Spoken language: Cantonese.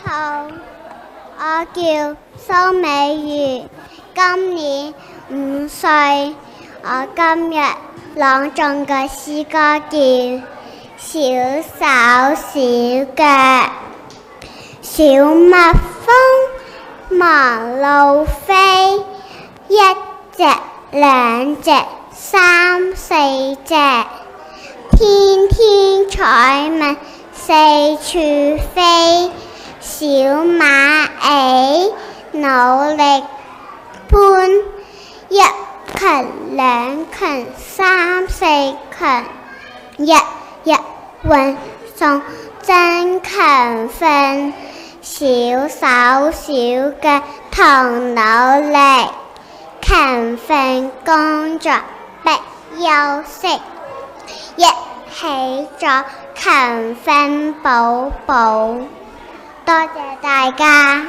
好，我叫蘇美如，今年5歲。我今日朗誦嘅詩歌叫《小手小腳》。小蜜蜂忙路飛，一隻兩隻三四隻，天天採蜜四處飛。小螞蟻努力搬，一群兩群三四群，日日運送真勤奮。小手小腳同努力，勤奮工作不休息，一起做勤奮寶寶。多謝大家。